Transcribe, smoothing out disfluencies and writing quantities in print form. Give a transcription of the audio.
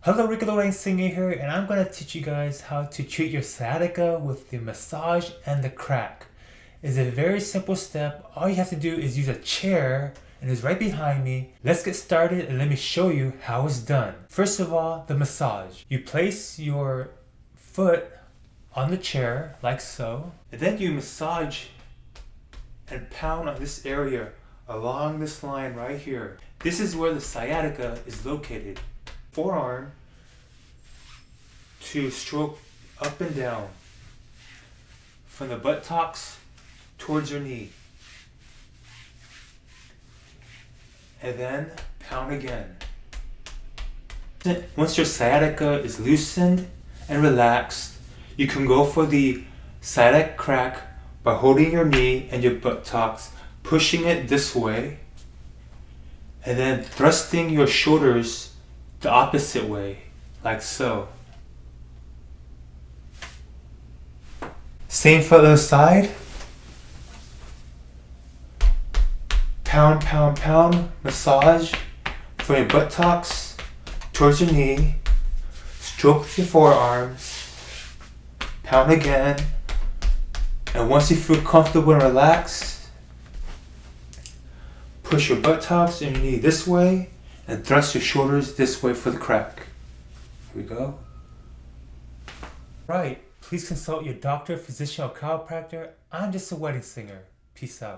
Hello, Ricky Lorraine Singer here, and I'm going to teach you guys how to treat your sciatica with the massage and the crack. It's a very simple step. All you have to do is use a chair, and it's right behind me. Let's get started and let me show you how it's done. First of all, the massage. You place your foot on the chair like so, and then you massage and pound on this area along this line right here. This is where the sciatica is located. Forearm to stroke up and down from the buttocks towards your knee, and then pound again. Once your sciatica is loosened and relaxed, you can go for the sciatic crack by holding your knee and your buttocks, pushing it this way, and then thrusting your shoulders the opposite way, like so. Same for the other side. Pound, pound, pound, massage from your buttocks towards your knee. Stroke with your forearms. Pound again. And once you feel comfortable and relaxed, push your buttocks and your knee this way and thrust your shoulders this way for the crack. Here we go. Right. Please consult your doctor, physician, or chiropractor. I'm just a wedding singer. Peace out.